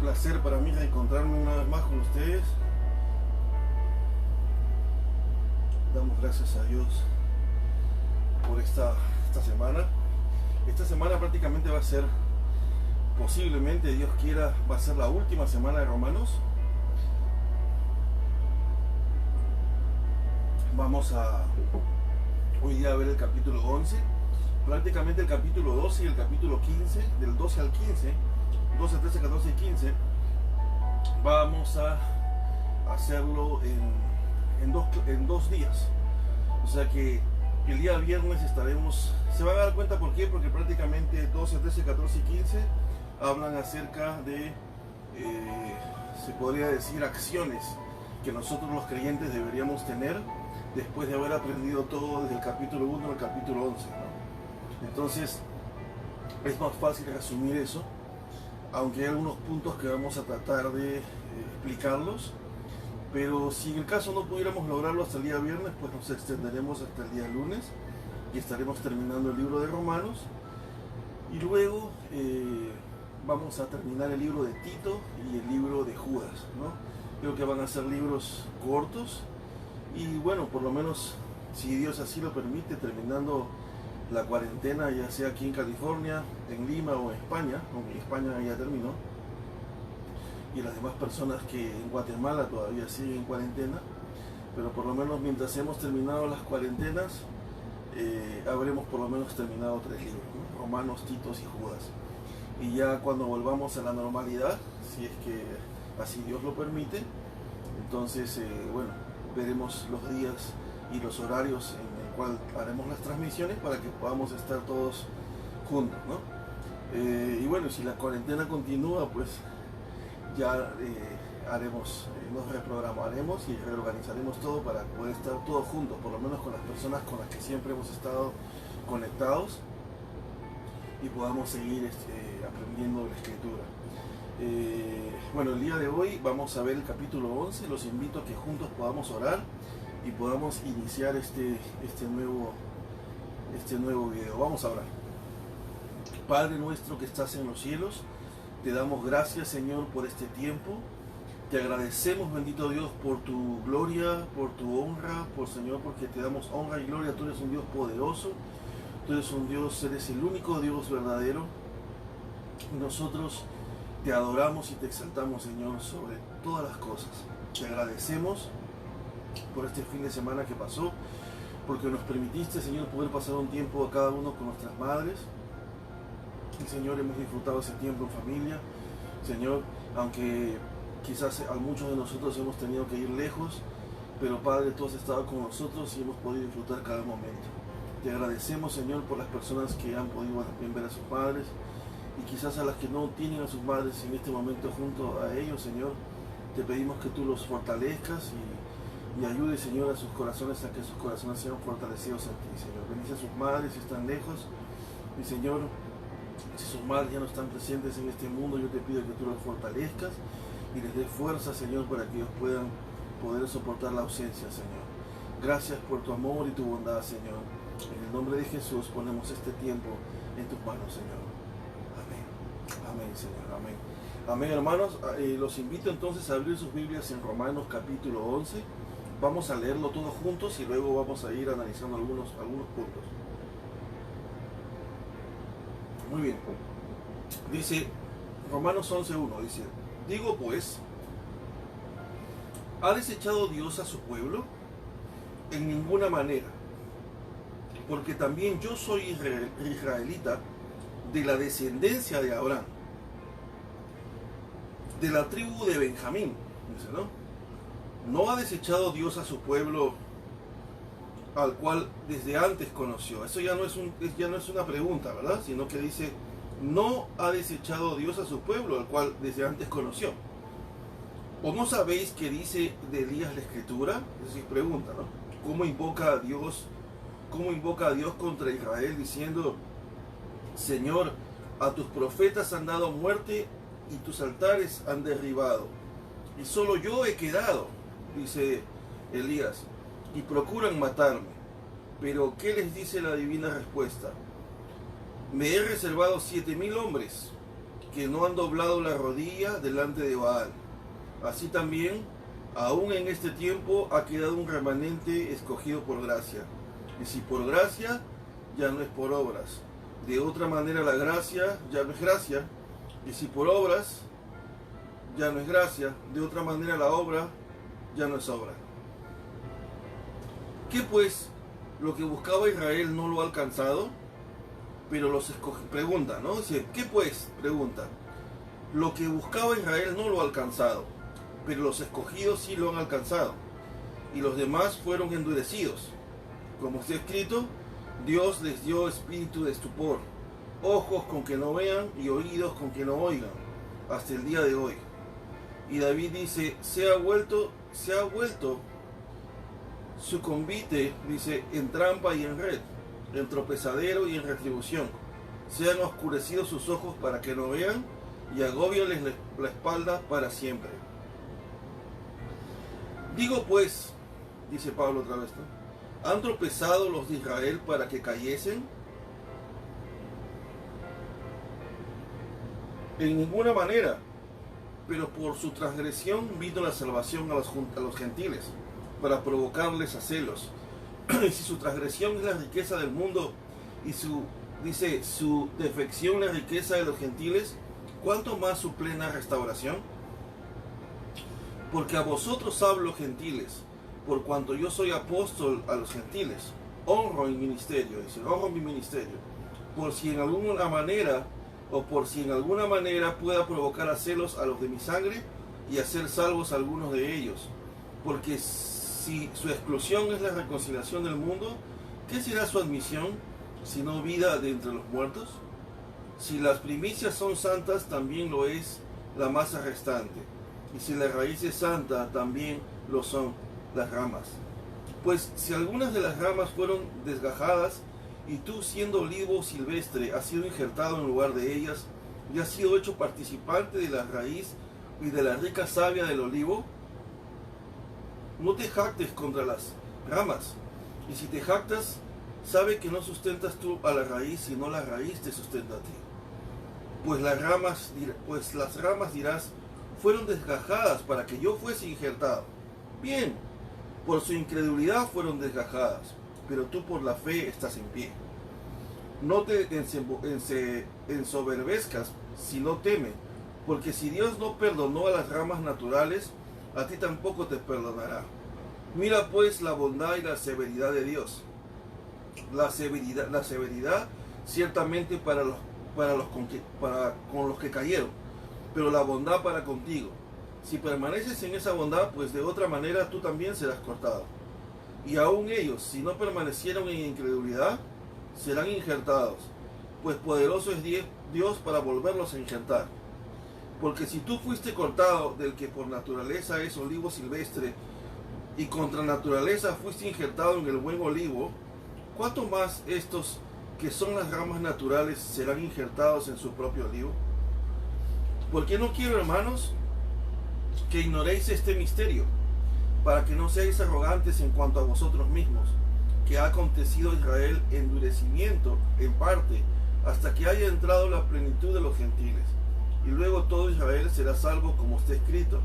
placer para mí reencontrarme una vez más con ustedes. Damos gracias a Dios por esta semana. Esta semana prácticamente va a ser, posiblemente Dios quiera, va a ser la última semana de Romanos. Vamos a hoy día a ver el capítulo 11, prácticamente el capítulo 12 y el capítulo 15, del 12 al 15, 12, 13, 14 y 15. Vamos a hacerlo en dos días. O sea que el día viernes se van a dar cuenta por qué, porque prácticamente 12, 13, 14 y 15 hablan acerca de, se podría decir, acciones que nosotros los creyentes deberíamos tener después de haber aprendido todo desde el capítulo 1 al capítulo 11, ¿no? Entonces es más fácil resumir eso, aunque hay algunos puntos que vamos a tratar de explicarlos, pero si en el caso no pudiéramos lograrlo hasta el día viernes, pues nos extenderemos hasta el día lunes y estaremos terminando el libro de Romanos, y luego vamos a terminar el libro de Tito y el libro de Judas, ¿no? Creo que van a ser libros cortos y bueno, por lo menos, si Dios así lo permite, terminando la cuarentena, ya sea aquí en California, en Lima o en España, aunque España ya terminó, y las demás personas que en Guatemala todavía siguen en cuarentena, pero por lo menos mientras hemos terminado las cuarentenas, habremos por lo menos terminado 3 libros, ¿no? Romanos, Titos y Judas. Y ya cuando volvamos a la normalidad, si es que así Dios lo permite, entonces bueno, veremos los días y los horarios en el cual haremos las transmisiones para que podamos estar todos juntos, ¿no? Y bueno, si la cuarentena continúa, pues ya nos reprogramaremos y reorganizaremos todo para poder estar todos juntos, por lo menos con las personas con las que siempre hemos estado conectados, y podamos seguir aprendiendo la escritura. Bueno, el día de hoy vamos a ver el capítulo 11. Los invito a que juntos podamos orar y podamos iniciar este nuevo video. Vamos a orar. Padre nuestro que estás en los cielos, te damos gracias, Señor, por este tiempo. Te agradecemos, bendito Dios, por tu gloria, por tu honra, Señor, porque te damos honra y gloria. Tú eres un Dios poderoso, tú eres un Dios, eres el único Dios verdadero. Nosotros te adoramos y te exaltamos, Señor, sobre todas las cosas. Te agradecemos por este fin de semana que pasó, porque nos permitiste, Señor, poder pasar un tiempo a cada uno con nuestras madres. Y, Señor, hemos disfrutado ese tiempo en familia. Señor, aunque quizás a muchos de nosotros hemos tenido que ir lejos, pero Padre, tú has estado con nosotros y hemos podido disfrutar cada momento. Te agradecemos, Señor, por las personas que han podido también ver a sus padres, y quizás a las que no tienen a sus madres en este momento junto a ellos, Señor. Te pedimos que tú los fortalezcas y ayudes, Señor, a sus corazones, a que sus corazones sean fortalecidos en ti, Señor. Bendice a sus madres si están lejos, y, Señor, si sus madres ya no están presentes en este mundo, yo te pido que tú los fortalezcas y les des fuerza, Señor, para que ellos puedan poder soportar la ausencia, Señor. Gracias por tu amor y tu bondad, Señor. En el nombre de Jesús ponemos este tiempo en tus manos, Señor. Amén. Amén, Señor. Amén. Amén, hermanos. Los invito entonces a abrir sus Biblias en Romanos capítulo 11. Vamos a leerlo todos juntos y luego vamos a ir analizando algunos puntos. Muy bien. Dice Romanos 11:1, dice: digo pues, ¿ha desechado Dios a su pueblo? En ninguna manera, porque también yo soy israelita, de la descendencia de Abraham, de la tribu de Benjamín. Dice, ¿no ha desechado Dios a su pueblo, al cual desde antes conoció? Eso ya no es una pregunta, ¿verdad? Sino que dice, no ha desechado Dios a su pueblo, al cual desde antes conoció. ¿O no sabéis qué dice de Elías la Escritura? Es decir, pregunta, ¿no? ¿Cómo invoca a Dios contra Israel, diciendo: Señor, a tus profetas han dado muerte y tus altares han derribado, y solo yo he quedado, dice Elías, y procuran matarme? Pero ¿qué les dice la divina respuesta? Me he reservado 7,000 hombres, que no han doblado la rodilla delante de Baal. Así también, aún en este tiempo ha quedado un remanente escogido por gracia. Y si por gracia, ya no es por obras. De otra manera la gracia ya no es gracia. Y si por obras, ya no es gracia. De otra manera la obra ya no es obra. ¿Qué pues? Lo que buscaba Israel no lo ha alcanzado, pero los escogidos. Pregunta, ¿no? Dice, ¿qué pues? Pregunta. Lo que buscaba Israel no lo ha alcanzado, pero los escogidos sí lo han alcanzado, y los demás fueron endurecidos. Como está escrito, Dios les dio espíritu de estupor, ojos con que no vean y oídos con que no oigan, hasta el día de hoy. Y David dice, se ha vuelto su convite, dice, en trampa y en red, en tropezadero y en retribución. Se han oscurecido sus ojos para que no vean, y agóbiales la espalda para siempre. Digo pues, dice Pablo otra vez, ¿no? ¿Han tropezado los de Israel para que cayesen? En ninguna manera, pero por su transgresión vino la salvación a los gentiles, para provocarles a celos. Y si su transgresión es la riqueza del mundo, y su defección la riqueza de los gentiles, ¿cuánto más su plena restauración? Porque a vosotros hablo, gentiles, por cuanto yo soy apóstol a los gentiles, honro mi ministerio, por si en alguna manera pueda provocar a celos a los de mi sangre y hacer salvos a algunos de ellos. Porque si su exclusión es la reconciliación del mundo, ¿qué será su admisión, sino vida de entre los muertos? Si las primicias son santas, también lo es la masa restante. Y si la raíz es santa, también lo son las ramas. Pues si algunas de las ramas fueron desgajadas, y tú, siendo olivo silvestre, has sido injertado en lugar de ellas, y has sido hecho participante de la raíz y de la rica savia del olivo, no te jactes contra las ramas. Y si te jactas, sabe que no sustentas tú a la raíz, sino la raíz te sustenta a ti. Pues las ramas dirás, fueron desgajadas para que yo fuese injertado. Bien, por su incredulidad fueron desgajadas, pero tú por la fe estás en pie. No te ensoberbezcas, sino teme, porque si Dios no perdonó a las ramas naturales, a ti tampoco te perdonará. Mira pues la bondad y la severidad de Dios. La severidad ciertamente con los que cayeron, pero la bondad para contigo. Si permaneces en esa bondad, pues de otra manera tú también serás cortado. Y aún ellos, si no permanecieron en incredulidad, serán injertados, pues poderoso es Dios para volverlos a injertar. Porque si tú fuiste cortado del que por naturaleza es olivo silvestre, y contra naturaleza fuiste injertado en el buen olivo, ¿cuánto más estos que son las ramas naturales serán injertados en su propio olivo? Porque no quiero, hermanos, que ignoréis este misterio, para que no seáis arrogantes en cuanto a vosotros mismos, que ha acontecido a Israel endurecimiento en parte, hasta que haya entrado la plenitud de los gentiles. Y luego todo Israel será salvo, como está escrito.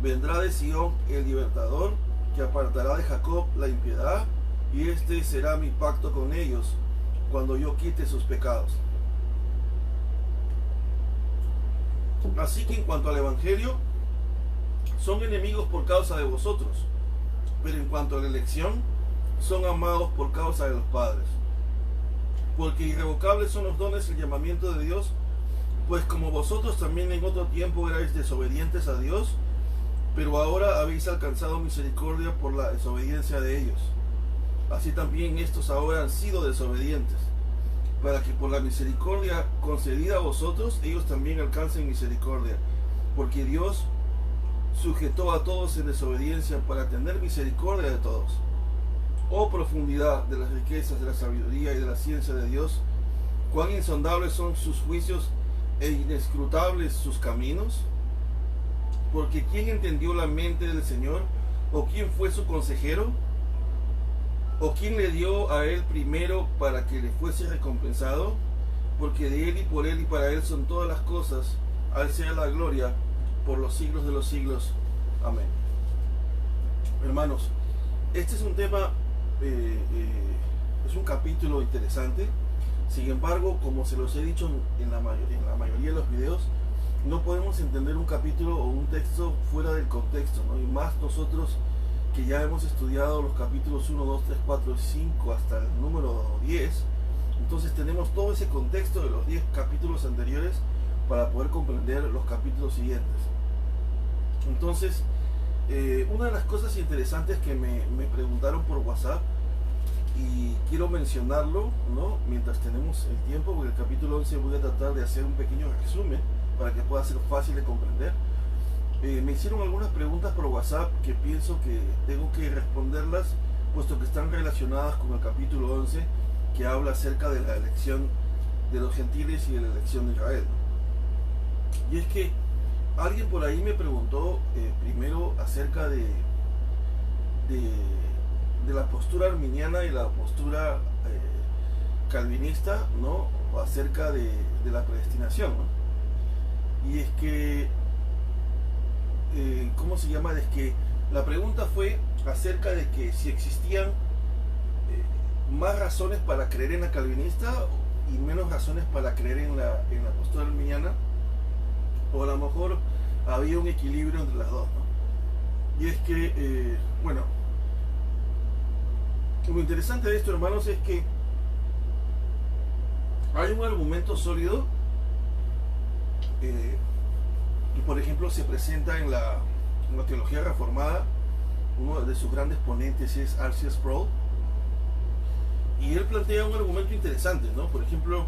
Vendrá de Sión el libertador, que apartará de Jacob la impiedad, y este será mi pacto con ellos, cuando yo quite sus pecados. Así que en cuanto al Evangelio, son enemigos por causa de vosotros, pero en cuanto a la elección, son amados por causa de los padres. Porque irrevocables son los dones y el llamamiento de Dios, pues como vosotros también en otro tiempo erais desobedientes a Dios, pero ahora habéis alcanzado misericordia por la desobediencia de ellos. Así también estos ahora han sido desobedientes, para que por la misericordia concedida a vosotros, ellos también alcancen misericordia. Porque Dios sujetó a todos en desobediencia para tener misericordia de todos. Oh profundidad de las riquezas de la sabiduría y de la ciencia de Dios, cuán insondables son sus juicios e inescrutables sus caminos. Porque ¿quién entendió la mente del Señor? ¿O quién fue su consejero? ¿O quién le dio a él primero para que le fuese recompensado? porque de Él y por Él y para Él son todas las cosas. A Él sea la gloria por los siglos de los siglos. Amén. Hermanos, este es un tema, es un capítulo interesante. Sin embargo, como se los he dicho en la mayoría de los videos, no podemos entender un capítulo o un texto fuera del contexto, ¿no? Y más nosotros que ya hemos estudiado los capítulos 1, 2, 3, 4, 5 hasta el número 10. Entonces tenemos todo ese contexto de los 10 capítulos anteriores para poder comprender los capítulos siguientes. Entonces, una de las cosas interesantes que me preguntaron por WhatsApp, y quiero mencionarlo, ¿no?, mientras tenemos el tiempo, porque el capítulo 11 voy a tratar de hacer un pequeño resumen para que pueda ser fácil de comprender. Me hicieron algunas preguntas por WhatsApp que pienso que tengo que responderlas, puesto que están relacionadas con el capítulo 11, que habla acerca de la elección de los gentiles y de la elección de Israel. Y es que alguien por ahí me preguntó primero acerca de la postura arminiana y la postura calvinista, ¿no?, acerca de la predestinación, ¿no? Y es que, ¿cómo se llama? Es que la pregunta fue acerca de que si existían más razones para creer en la calvinista y menos razones para creer en la postura arminiana, o a lo mejor había un equilibrio entre las dos, ¿no? Y es que, bueno, lo interesante de esto, hermanos, es que hay un argumento sólido, y por ejemplo se presenta en la teología reformada. Uno de sus grandes ponentes es R.C. Sproul, y él plantea un argumento interesante, ¿no? Por ejemplo,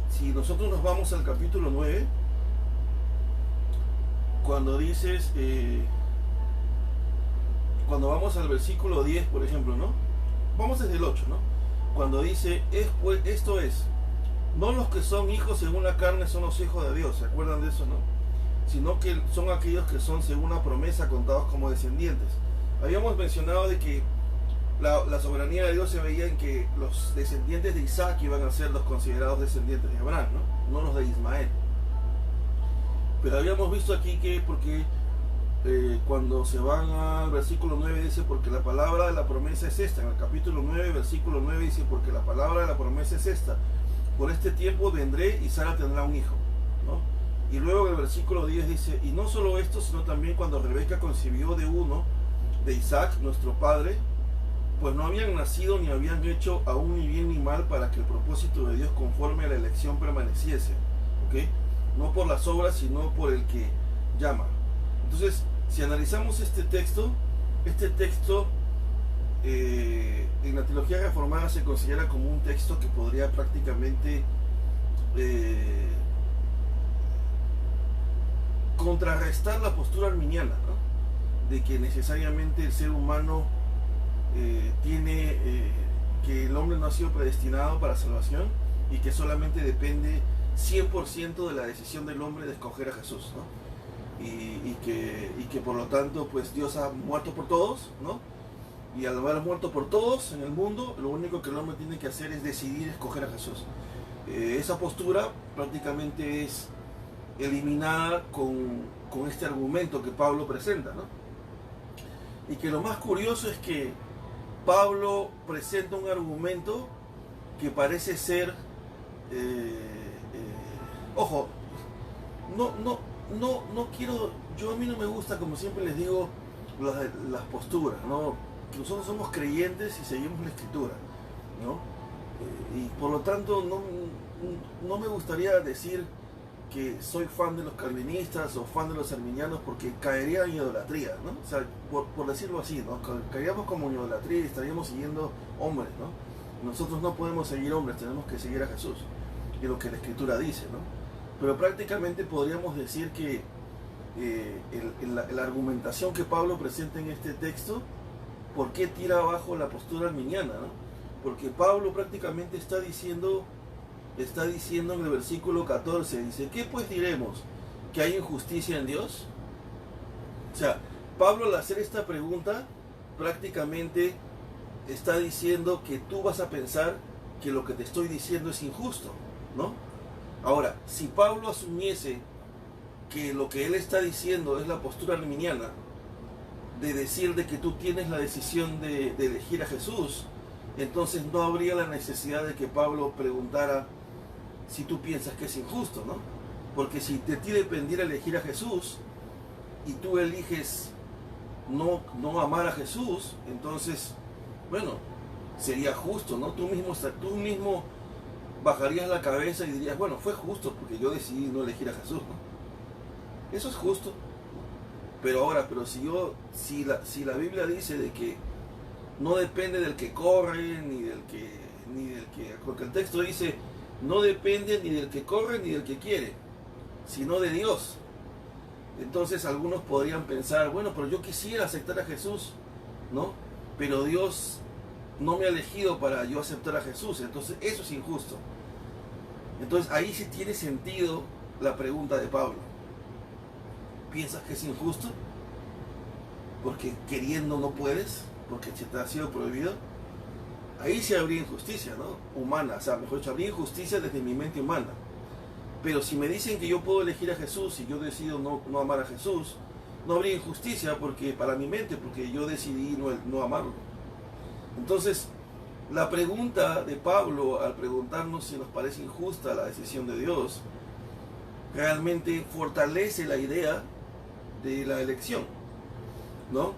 si nosotros nos vamos al capítulo 9, cuando dices, cuando vamos al versículo 10, por ejemplo, ¿no? Vamos desde el 8, ¿no? Cuando dice, esto es, no los que son hijos según la carne son los hijos de Dios, ¿se acuerdan de eso, no? Sino que son aquellos que son según la promesa contados como descendientes. Habíamos mencionado de que la soberanía de Dios se veía en que los descendientes de Isaac iban a ser los considerados descendientes de Abraham, ¿no? No los de Ismael. Pero habíamos visto aquí que porque cuando se van al versículo 9 dice, porque la palabra de la promesa es esta. En el capítulo 9, versículo 9 dice, porque la palabra de la promesa es esta: por este tiempo vendré y Sara tendrá un hijo, ¿no? Y luego en el versículo 10 dice, y no solo esto, sino también cuando Rebeca concibió de uno, de Isaac, nuestro padre, pues no habían nacido ni habían hecho aún ni bien ni mal para que el propósito de Dios conforme a la elección permaneciese, ¿ok? No por las obras, sino por el que llama. Entonces, si analizamos este texto en la teología reformada se considera como un texto que podría prácticamente contrarrestar la postura arminiana, ¿no?, de que necesariamente el ser humano que el hombre no ha sido predestinado para salvación y que solamente depende 100% de la decisión del hombre de escoger a Jesús, ¿no? Y que por lo tanto pues Dios ha muerto por todos, ¿no? Y al haber muerto por todos en el mundo, lo único que el hombre tiene que hacer es decidir escoger a Jesús. Esa postura prácticamente es eliminada con este argumento que Pablo presenta, ¿no? Y que lo más curioso es que Pablo presenta un argumento que parece ser, ojo, no quiero, a mí no me gusta, como siempre les digo, las posturas, ¿no? Nosotros somos creyentes y seguimos la escritura, ¿no? Y por lo tanto no me gustaría decir que soy fan de los calvinistas o fan de los arminianos, porque caería en idolatría, ¿no? O sea, por decirlo así, ¿no? Caeríamos como en idolatría y estaríamos siguiendo hombres, ¿no? Nosotros no podemos seguir hombres, tenemos que seguir a Jesús y lo que la escritura dice, ¿no? Pero prácticamente podríamos decir que la argumentación que Pablo presenta en este texto, ¿por qué tira abajo la postura arminiana, ¿no? Porque Pablo prácticamente está diciendo en el versículo 14, dice, ¿qué pues diremos? ¿Que hay injusticia en Dios? O sea, Pablo al hacer esta pregunta prácticamente está diciendo que tú vas a pensar que lo que te estoy diciendo es injusto, ¿no? Ahora, si Pablo asumiese que lo que él está diciendo es la postura arminiana, de decir de que tú tienes la decisión de elegir a Jesús, entonces no habría la necesidad de que Pablo preguntara si tú piensas que es injusto, ¿no? Porque si de ti dependiera elegir a Jesús y tú eliges no amar a Jesús, entonces, bueno, sería justo, ¿no? Tú mismo bajarías la cabeza y dirías, bueno, fue justo porque yo decidí no elegir a Jesús, ¿no? Eso es justo. Pero si la Biblia dice de que no depende del que corre, porque el texto dice, no depende ni del que corre ni del que quiere, sino de Dios. Entonces algunos podrían pensar, bueno, pero yo quisiera aceptar a Jesús, ¿no? Pero Dios no me ha elegido para yo aceptar a Jesús, entonces eso es injusto. Entonces ahí sí tiene sentido la pregunta de Pablo. ¿Piensas que es injusto? Porque queriendo no puedes, porque se te ha sido prohibido. Ahí sí habría injusticia, ¿no? Humana, o sea, mejor dicho, habría injusticia desde mi mente humana. Pero si me dicen que yo puedo elegir a Jesús y yo decido no amar a Jesús, no habría injusticia para mi mente, porque yo decidí no amarlo. Entonces, la pregunta de Pablo, al preguntarnos si nos parece injusta la decisión de Dios, realmente fortalece la idea de la elección, ¿no?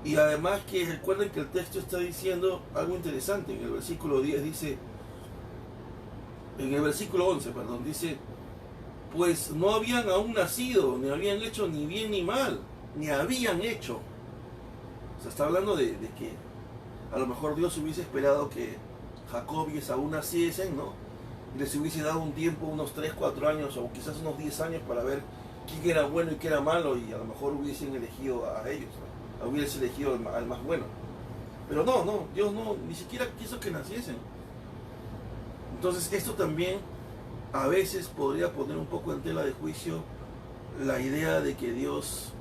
Y además que recuerden que el texto está diciendo algo interesante. En el versículo 10 dice, en el versículo 11, perdón, dice, pues no habían aún nacido, ni habían hecho ni bien ni mal, ni habían hecho. O sea, está hablando de que a lo mejor Dios hubiese esperado que Jacob y Esaú naciesen, ¿no? Y les hubiese dado un tiempo, unos 3, 4 años, o quizás unos 10 años para ver quién era bueno y quién era malo, y a lo mejor hubiesen elegido a ellos, ¿no? Hubiese elegido al más bueno. Pero no, Dios ni siquiera quiso que naciesen. Entonces esto también a veces podría poner un poco en tela de juicio la idea de que Dios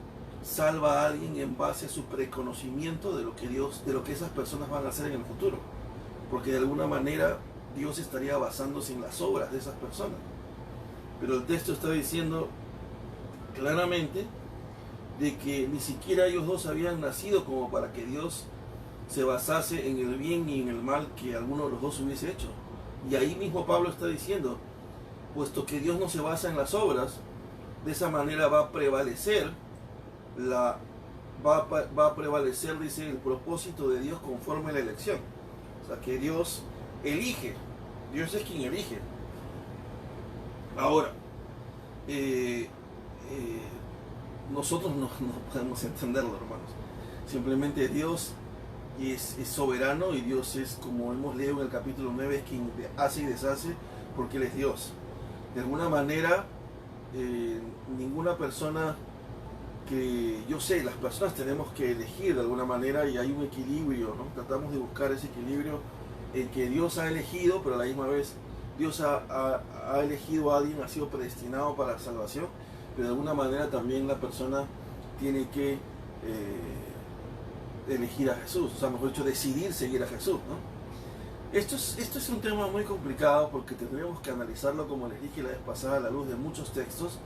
salva a alguien en base a su preconocimiento de lo que esas personas van a hacer en el futuro, porque de alguna manera Dios estaría basándose en las obras de esas personas. Pero el texto está diciendo claramente de que ni siquiera ellos dos habían nacido como para que Dios se basase en el bien y en el mal que alguno de los dos hubiese hecho. Y ahí mismo Pablo está diciendo, puesto que Dios no se basa en las obras, de esa manera va a prevalecer dice, el propósito de Dios conforme a la elección. O sea, que Dios elige, Dios es quien elige. Ahora, nosotros no podemos entenderlo, hermanos. Simplemente Dios es soberano, y Dios es, como hemos leído en el capítulo 9, es quien hace y deshace, porque Él es Dios. De alguna manera, ninguna persona las personas tenemos que elegir de alguna manera, y hay un equilibrio, ¿no? Tratamos de buscar ese equilibrio en que Dios ha elegido, pero a la misma vez Dios ha elegido a alguien, ha sido predestinado para la salvación, pero de alguna manera también la persona tiene que elegir a Jesús, o sea, mejor dicho, decidir seguir a Jesús, ¿no? Esto es un tema muy complicado, porque tendríamos que analizarlo, como les dije la vez pasada, a la luz de muchos textos.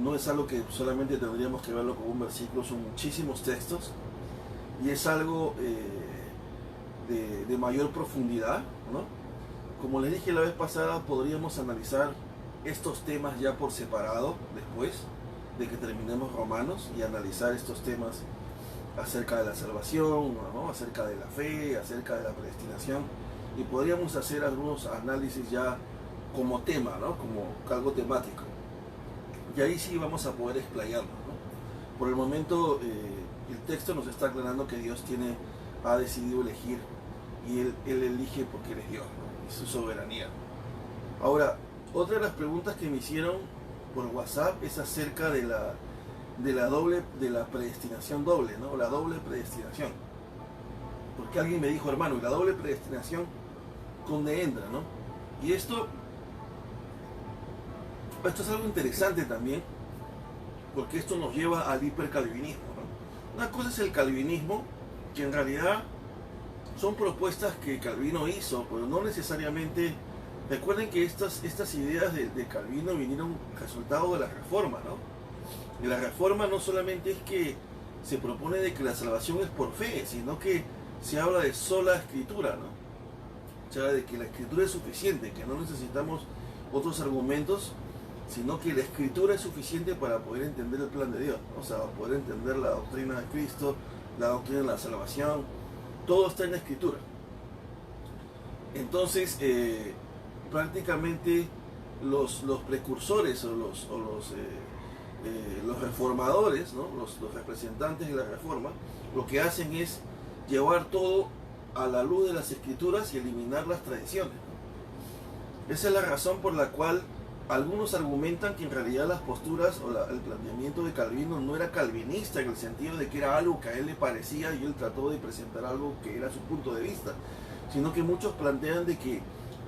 No es algo que solamente tendríamos que verlo como un versículo, son muchísimos textos, y es algo de mayor profundidad, ¿no? Como les dije la vez pasada, podríamos analizar estos temas ya por separado después de que terminemos Romanos, y analizar estos temas acerca de la salvación, ¿no? Acerca de la fe, acerca de la predestinación, y podríamos hacer algunos análisis ya como tema, ¿no? Como algo temático. Y ahí sí vamos a poder explayarnos, ¿no? Por el momento, el texto nos está aclarando que Dios ha decidido elegir, y Él elige porque Él es Dios, ¿no? Es su soberanía. Ahora, otra de las preguntas que me hicieron por WhatsApp es acerca de la predestinación doble, ¿no? La doble predestinación. Porque alguien me dijo, hermano, ¿y la doble predestinación dónde entra, no? Y esto es algo interesante también, porque esto nos lleva al hipercalvinismo, ¿no? Una cosa es el calvinismo, que en realidad son propuestas que Calvino hizo, pero no necesariamente Recuerden que estas ideas de Calvino vinieron resultado de la Reforma, ¿no? Y la Reforma no solamente es que se propone de que la salvación es por fe, sino que se habla de sola escritura, ¿no? Se habla de que la escritura es suficiente, que no necesitamos otros argumentos, sino que la escritura es suficiente para poder entender el plan de Dios, ¿no? O sea, poder entender la doctrina de Cristo, la doctrina de la salvación, todo está en la escritura. Entonces, prácticamente los precursores o los reformadores, ¿no? los representantes de la reforma, lo que hacen es llevar todo a la luz de las escrituras y eliminar las tradiciones, ¿no? Esa es la razón por la cual algunos argumentan que en realidad las posturas o el planteamiento de Calvino no era calvinista, en el sentido de que era algo que a él le parecía y él trató de presentar algo que era su punto de vista, sino que muchos plantean de que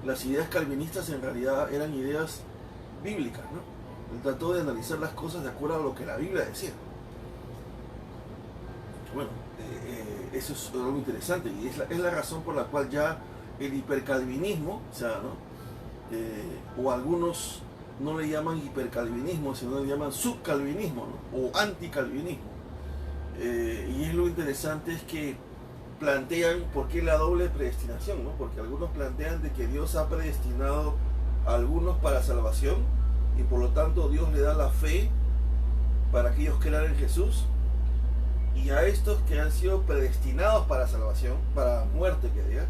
las ideas calvinistas en realidad eran ideas bíblicas, ¿no? Él trató de analizar las cosas de acuerdo a lo que la Biblia decía. Bueno, eso es algo interesante y es la razón por la cual ya el hipercalvinismo, o sea, ¿no? O algunos no le llaman hipercalvinismo, sino le llaman subcalvinismo, ¿no? O anticalvinismo. Y es lo interesante es que plantean por qué la doble predestinación, ¿no? Porque algunos plantean de que Dios ha predestinado a algunos para salvación y por lo tanto Dios le da la fe para que ellos crean en Jesús, y a estos que han sido predestinados para salvación, para muerte que diga,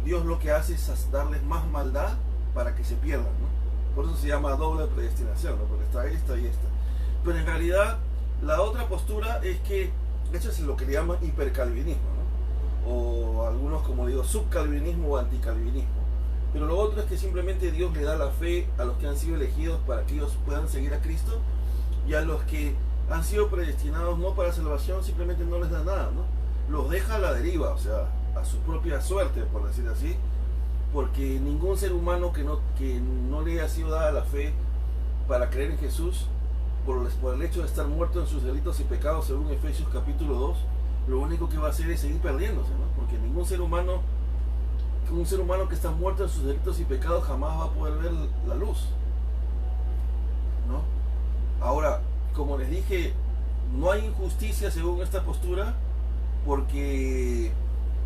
Dios lo que hace es darles más maldad para que se pierdan, ¿no? Por eso se llama doble predestinación, ¿no? Porque está esta y esta. Pero en realidad la otra postura es que eso es lo que le llaman hipercalvinismo, ¿no? O algunos, como digo, subcalvinismo o anticalvinismo. Pero lo otro es que simplemente Dios le da la fe a los que han sido elegidos para que ellos puedan seguir a Cristo, y a los que han sido predestinados no para salvación simplemente no les da nada, ¿no? Los deja a la deriva, o sea, a su propia suerte, por decir así, porque ningún ser humano que no le haya sido dada la fe para creer en Jesús, por el hecho de estar muerto en sus delitos y pecados, según Efesios capítulo 2, lo único que va a hacer es seguir perdiéndose, ¿no? Porque ningún ser humano que está muerto en sus delitos y pecados jamás va a poder ver la luz, ¿no? Ahora, como les dije, no hay injusticia según esta postura, porque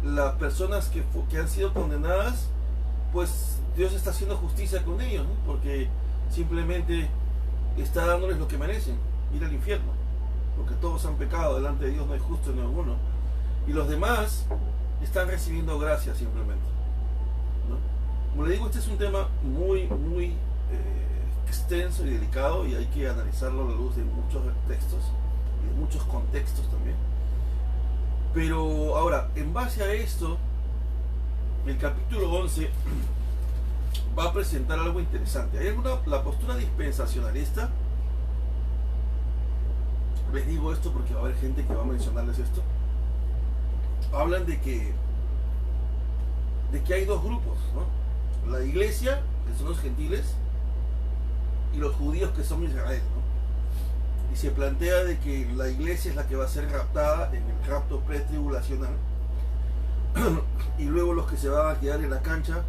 las personas que han sido condenadas, pues Dios está haciendo justicia con ellos, ¿no? Porque simplemente está dándoles lo que merecen, ir al infierno, porque todos han pecado, delante de Dios no hay justo ni alguno, y los demás están recibiendo gracia simplemente, ¿no? Como le digo, este es un tema muy extenso y delicado, y hay que analizarlo a la luz de muchos textos y de muchos contextos también. Pero ahora, en base a esto, el capítulo 11 va a presentar algo interesante. La postura dispensacionalista, les digo esto porque va a haber gente que va a mencionarles esto, hablan de que hay dos grupos, ¿no? La iglesia, que son los gentiles, y los judíos, que son Israel, ¿no? Y se plantea de que la iglesia es la que va a ser raptada en el rapto pretribulacional, y luego los que se van a quedar en la cancha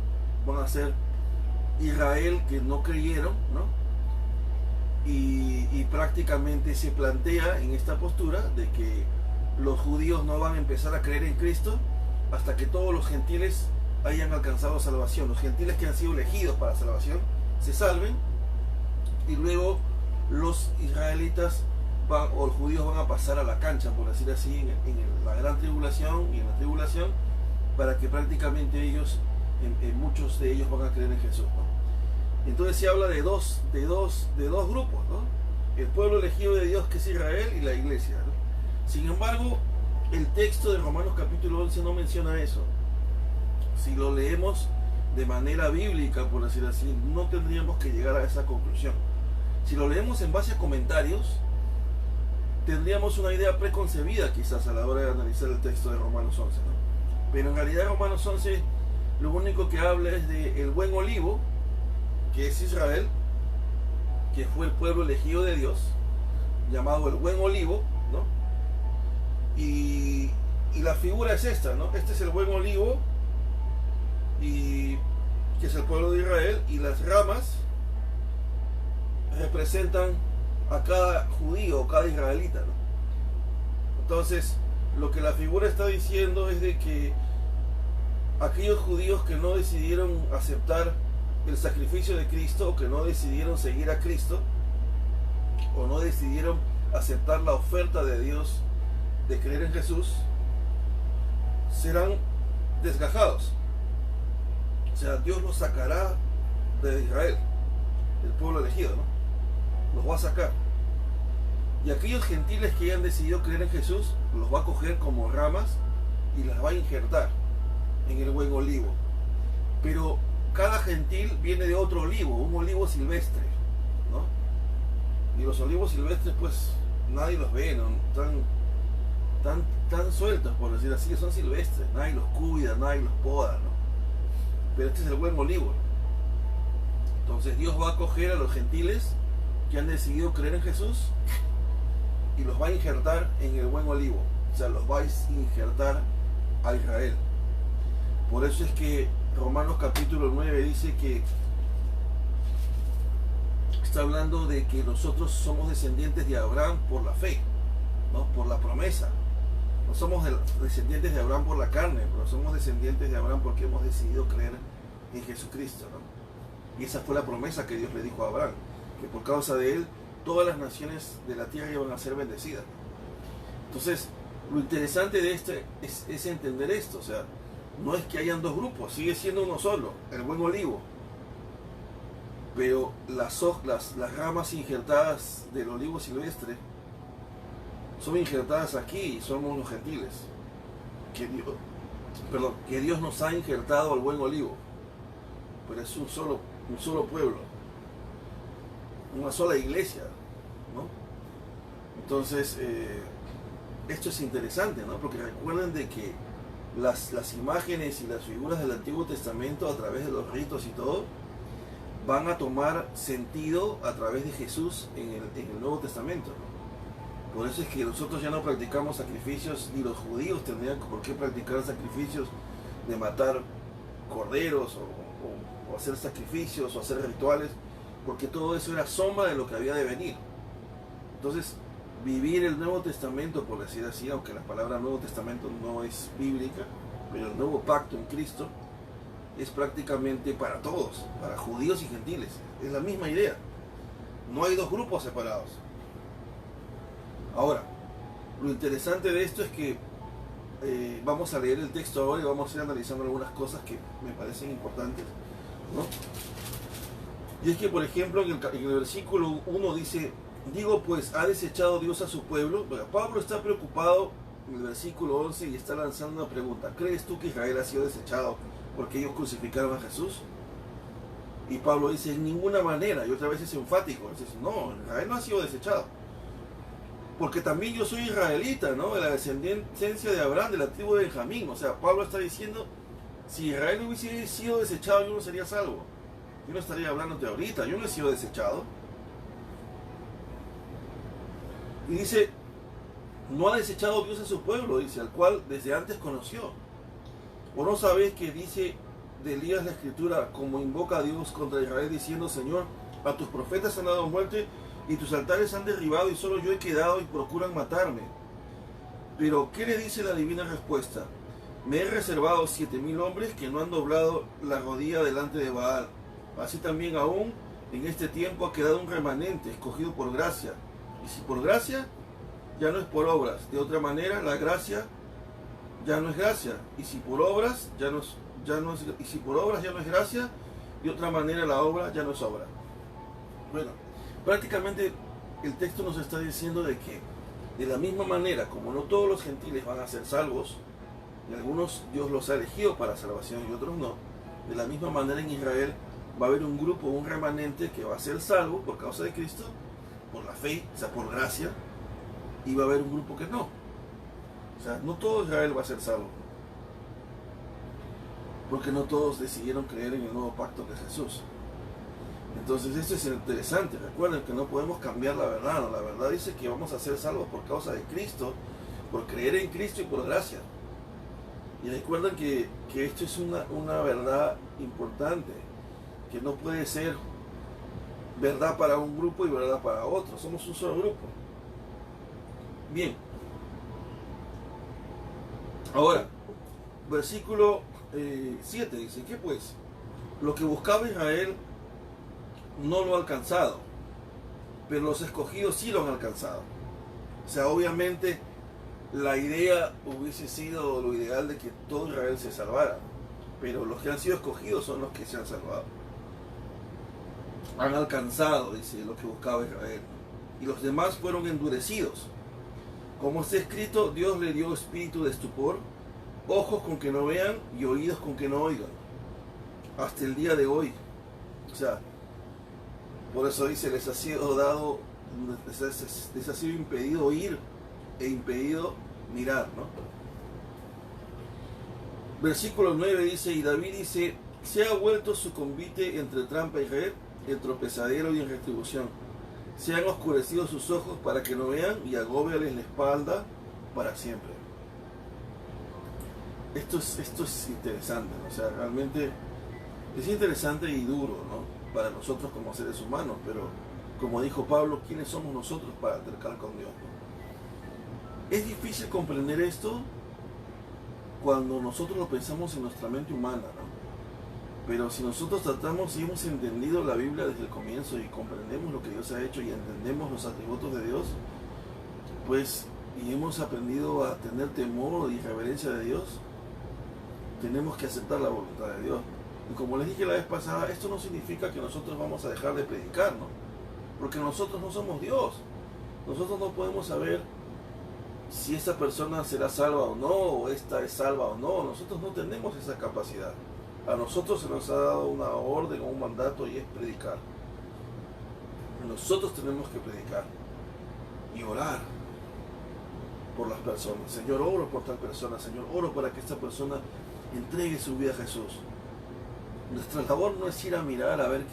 van a ser Israel, que no creyeron, ¿no? Y prácticamente se plantea en esta postura de que los judíos no van a empezar a creer en Cristo hasta que todos los gentiles hayan alcanzado salvación. Los gentiles que han sido elegidos para salvación se salven, y luego los israelitas o los judíos van a pasar a la cancha, por decir así, en la gran tribulación y en la tribulación, para que prácticamente ellos, muchos de ellos van a creer en Jesús, ¿no? Entonces se habla de dos grupos, ¿no? El pueblo elegido de Dios, que es Israel, y la iglesia, ¿no? Sin embargo, el texto de Romanos capítulo 11 no menciona eso. Si lo leemos de manera bíblica, por decir así, no tendríamos que llegar a esa conclusión. Si lo leemos en base a comentarios, tendríamos una idea preconcebida quizás a la hora de analizar el texto de Romanos 11, ¿no? Pero en realidad Romanos 11 lo único que habla es de el buen olivo, que es Israel, que fue el pueblo elegido de Dios, llamado el buen olivo, ¿no? Y la figura es esta, ¿no? Este es el buen olivo, y que es el pueblo de Israel, y las ramas representan a cada judío o cada israelita, ¿no? Entonces, lo que la figura está diciendo es de que aquellos judíos que no decidieron aceptar el sacrificio de Cristo, o que no decidieron seguir a Cristo, o no decidieron aceptar la oferta de Dios de creer en Jesús, serán desgajados. O sea, Dios los sacará de Israel, del pueblo elegido, ¿no? Los va a sacar. Y aquellos gentiles que hayan decidido creer en Jesús, los va a coger como ramas y las va a injertar en el buen olivo. Pero cada gentil viene de otro olivo, un olivo silvestre, ¿no? Y los olivos silvestres, pues, nadie los ve, ¿no? Tan sueltos, por decir así, son silvestres, nadie los cuida, nadie los poda, ¿no? Pero este es el buen olivo. Entonces Dios va a coger a los gentiles que han decidido creer en Jesús y los va a injertar en el buen olivo. O sea, los va a injertar a Israel. Por eso es que Romanos capítulo 9 dice que está hablando de que nosotros somos descendientes de Abraham por la fe, ¿no? Por la promesa. No somos descendientes de Abraham por la carne, pero somos descendientes de Abraham porque hemos decidido creer en Jesucristo, ¿no? Y esa fue la promesa que Dios le dijo a Abraham, que por causa de él todas las naciones de la tierra iban a ser bendecidas. Entonces, lo interesante de esto es entender esto. O sea, no es que hayan dos grupos, sigue siendo uno solo, el buen olivo. Pero las ramas injertadas del olivo silvestre son injertadas aquí y somos los gentiles. Que Dios nos ha injertado al buen olivo. Pero es un solo pueblo, una sola iglesia, ¿no? Entonces, esto es interesante, ¿no? Porque recuerden de que las imágenes y las figuras del Antiguo Testamento, a través de los ritos y todo, van a tomar sentido a través de Jesús en el Nuevo Testamento, ¿no? Por eso es que nosotros ya no practicamos sacrificios, ni los judíos tendrían por qué practicar sacrificios de matar corderos o hacer sacrificios o hacer rituales, porque todo eso era sombra de lo que había de venir. Entonces, vivir el Nuevo Testamento, por decir así, aunque la palabra Nuevo Testamento no es bíblica, pero el nuevo pacto en Cristo es prácticamente para todos, para judíos y gentiles. Es la misma idea. No hay dos grupos separados. Ahora, lo interesante de esto es que vamos a leer el texto ahora y vamos a ir analizando algunas cosas que me parecen importantes, ¿no? Y es que, por ejemplo, en el versículo 1 dice: digo pues, ¿ha desechado Dios a su pueblo? Bueno, Pablo está preocupado en el versículo 11 y está lanzando una pregunta: ¿crees tú que Israel ha sido desechado porque ellos crucificaron a Jesús? Y Pablo dice: en ninguna manera. Y otra vez es enfático, dice: no, Israel no ha sido desechado, porque también yo soy israelita, ¿no? De la descendencia de Abraham, de la tribu de Benjamín. O sea, Pablo está diciendo: si Israel no hubiese sido desechado, yo no sería salvo. Yo no estaría hablándote ahorita, yo no he sido desechado. Y dice: no ha desechado Dios a su pueblo, dice, al cual desde antes conoció. ¿O no sabéis que dice de Elías la Escritura, como invoca a Dios contra Israel, diciendo: Señor, a tus profetas han dado muerte y tus altares han derribado, y solo yo he quedado y procuran matarme? Pero, ¿qué le dice la divina respuesta? Me he reservado 7,000 hombres que no han doblado la rodilla delante de Baal. Así también aún en este tiempo ha quedado un remanente escogido por gracia. Y si por gracia, ya no es por obras. De otra manera, la gracia ya no es gracia. Y si por obras ya no es gracia, de otra manera la obra ya no es obra. Bueno, prácticamente el texto nos está diciendo de que de la misma manera como no todos los gentiles van a ser salvos, y algunos Dios los ha elegido para salvación y otros no, de la misma manera en Israel va a haber un grupo, un remanente que va a ser salvo por causa de Cristo, por la fe, o sea, por gracia, y va a haber un grupo que no. O sea, no todo Israel va a ser salvo, porque no todos decidieron creer en el nuevo pacto que es Jesús. Entonces esto es interesante. Recuerden que no podemos cambiar la verdad, ¿no? La verdad dice que vamos a ser salvos por causa de Cristo, por creer en Cristo y por gracia. Y recuerden que esto es una verdad importante, que no puede ser verdad para un grupo y verdad para otro. Somos un solo grupo. Bien. Ahora, versículo 7 dice, ¿qué pues? Lo que buscaba Israel no lo ha alcanzado, pero los escogidos sí lo han alcanzado. O sea, obviamente la idea hubiese sido lo ideal de que todo Israel se salvara, pero los que han sido escogidos son los que se han salvado. Han alcanzado, dice, lo que buscaba Israel. Y los demás fueron endurecidos. Como está escrito, Dios le dio espíritu de estupor, ojos con que no vean y oídos con que no oigan. Hasta el día de hoy. O sea, por eso dice, les ha sido dado, les ha sido impedido oír e impedido mirar, ¿no? Versículo 9 dice, y David dice, se ha vuelto su convite entre trampa y red, en tropezadero y en retribución. Se han oscurecido sus ojos para que no vean y agóbiales la espalda para siempre. Esto es interesante, ¿no? O sea, realmente es interesante y duro, ¿no? Para nosotros como seres humanos, pero como dijo Pablo, ¿quiénes somos nosotros para altercar con Dios, ¿no? Es difícil comprender esto cuando nosotros lo pensamos en nuestra mente humana, ¿no? Pero si nosotros tratamos y hemos entendido la Biblia desde el comienzo y comprendemos lo que Dios ha hecho y entendemos los atributos de Dios, pues, y hemos aprendido a tener temor y reverencia de Dios, tenemos que aceptar la voluntad de Dios. Y como les dije la vez pasada, esto no significa que nosotros vamos a dejar de predicar, ¿no? Porque nosotros no somos Dios. Nosotros no podemos saber si esta persona será salva o no, o esta es salva o no. Nosotros no tenemos esa capacidad. A nosotros se nos ha dado una orden o un mandato y es predicar. Nosotros tenemos que predicar y orar por las personas. Señor, oro por tal persona. Señor, oro para que esta persona entregue su vida a Jesús. Nuestra labor no es ir a mirar a ver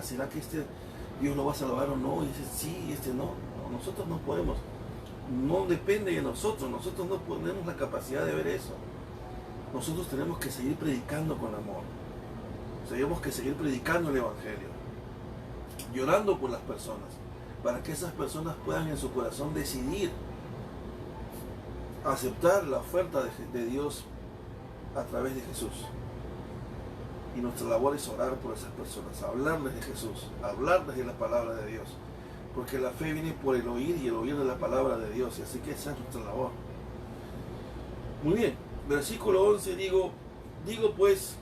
¿será que este Dios lo va a salvar o no? Y ese sí, y este no. No, nosotros no podemos. No depende de nosotros. Nosotros no tenemos la capacidad de ver eso. Nosotros tenemos que seguir predicando con amor. Tenemos que seguir predicando el Evangelio. Llorando por las personas. Para que esas personas puedan en su corazón decidir aceptar la oferta de Dios a través de Jesús. Y nuestra labor es orar por esas personas, hablarles de Jesús, hablarles de la palabra de Dios. Porque la fe viene por el oír y el oír de la palabra de Dios. Y así que esa es nuestra labor. Muy bien, versículo 11, digo pues,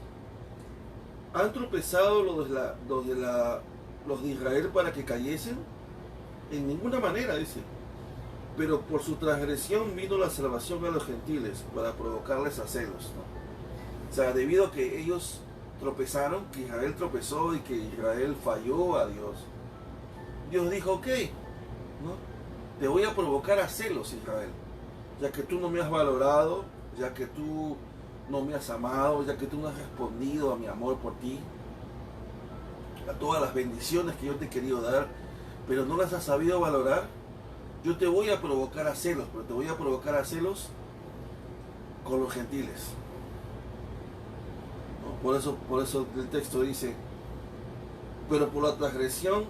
¿han tropezado los de Israel para que cayesen? En ninguna manera, dice. Pero por su transgresión vino la salvación a los gentiles, para provocarles a celos, ¿no? O sea, debido a que ellos tropezaron, que Israel tropezó y que Israel falló a Dios, Dios dijo, ok, ¿no? Te voy a provocar a celos, Israel, ya que tú no me has valorado, ya que tú no me has amado, ya que tú no has respondido a mi amor por ti, a todas las bendiciones que yo te he querido dar, pero no las has sabido valorar. Yo te voy a provocar a celos, pero te voy a provocar a celos con los gentiles. ¿No? Por eso el texto dice, pero por la transgresión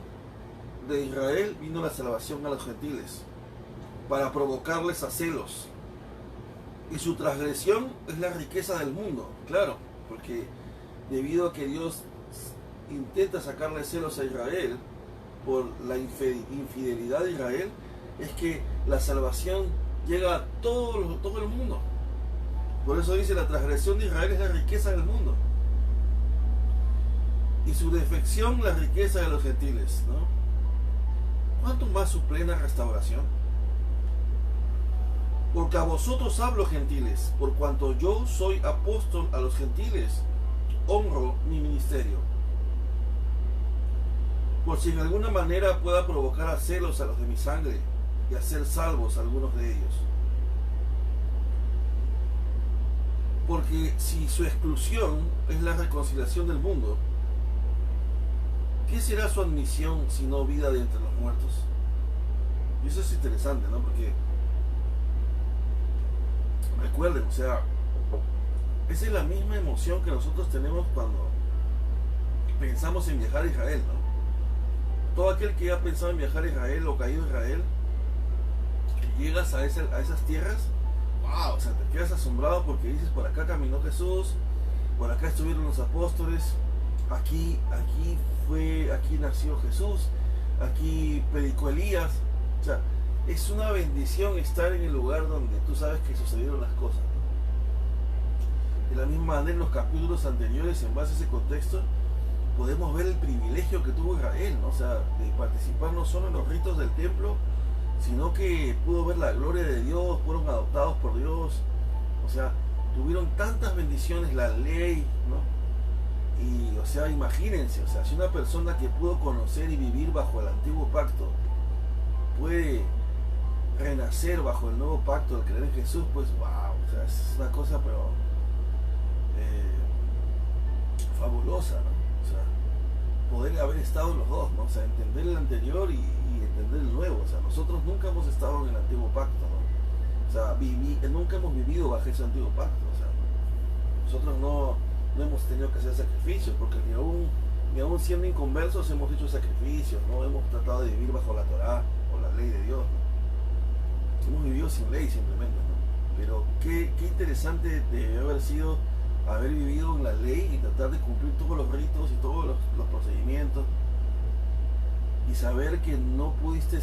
de Israel vino la salvación a los gentiles, para provocarles a celos. Y su transgresión es la riqueza del mundo, claro, porque debido a que Dios intenta sacarle celos a Israel por la infidelidad de Israel, es que la salvación llega a todo el mundo. Por eso dice, la transgresión de Israel es la riqueza del mundo, y su defección la riqueza de los gentiles, ¿no? ¿Cuánto más su plena restauración? Porque a vosotros hablo, gentiles, por cuanto yo soy apóstol a los gentiles, honro mi ministerio, por si en alguna manera pueda provocar a celos a los de mi sangre y hacer salvos a algunos de ellos. Porque si su exclusión es la reconciliación del mundo, ¿qué será su admisión si no vida de entre los muertos? Y eso es interesante, ¿no? Porque recuerden, o sea, esa es la misma emoción que nosotros tenemos cuando pensamos en viajar a Israel, ¿no? Todo aquel que ha pensado en viajar a Israel o caído a Israel, llegas a esas tierras, wow, o sea, te quedas asombrado porque dices, por acá caminó Jesús, por acá estuvieron los apóstoles, aquí nació Jesús, aquí predicó Elías. O sea, es una bendición estar en el lugar donde tú sabes que sucedieron las cosas. De la misma manera, en los capítulos anteriores, en base a ese contexto, podemos ver el privilegio que tuvo Israel, ¿no? O sea, de participar no solo en los ritos del templo, sino que pudo ver la gloria de Dios, fueron adoptados por Dios, o sea, tuvieron tantas bendiciones, la ley, ¿no? Y, o sea, imagínense, o sea, si una persona que pudo conocer y vivir bajo el antiguo pacto puede renacer bajo el nuevo pacto al creer en Jesús, pues wow, o sea, es una cosa pero fabulosa, ¿no? O sea, poder haber estado en los dos, ¿no? O sea, entender el anterior y entender el nuevo. O sea, nosotros nunca hemos estado en el antiguo pacto, ¿no? O sea, nunca hemos vivido bajo ese antiguo pacto. O sea, nosotros no hemos tenido que hacer sacrificios, porque ni aún siendo inconversos hemos hecho sacrificios, no hemos tratado de vivir bajo la Torá o la ley de Dios, ¿no? Hemos vivido sin ley simplemente, ¿no? Pero qué interesante debe haber sido haber vivido en la ley y tratar de cumplir todos los ritos y todos los procedimientos y saber que no pudiste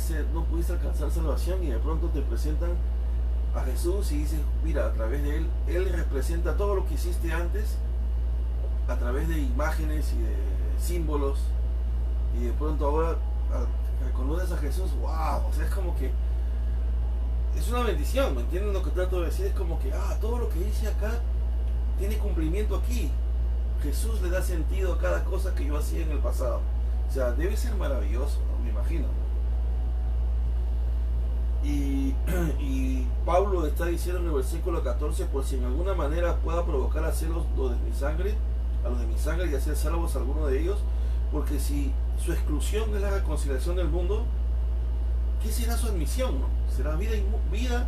alcanzar salvación, y de pronto te presentan a Jesús y dices, mira, a través de él representa todo lo que hiciste antes, a través de imágenes y de símbolos, y de pronto ahora reconoces a Jesús, wow, o sea, es como que es una bendición, ¿me entienden lo que trato de decir? Es como que, todo lo que hice acá tiene cumplimiento aquí. Jesús le da sentido a cada cosa que yo hacía en el pasado. O sea, debe ser maravilloso, ¿no? Me imagino. Y Pablo está diciendo en el versículo 14, por si en alguna manera pueda provocar a celos a los de mi sangre y hacer salvos a alguno de ellos, porque si su exclusión es la reconciliación del mundo, ¿qué será su admisión, no? Será vida,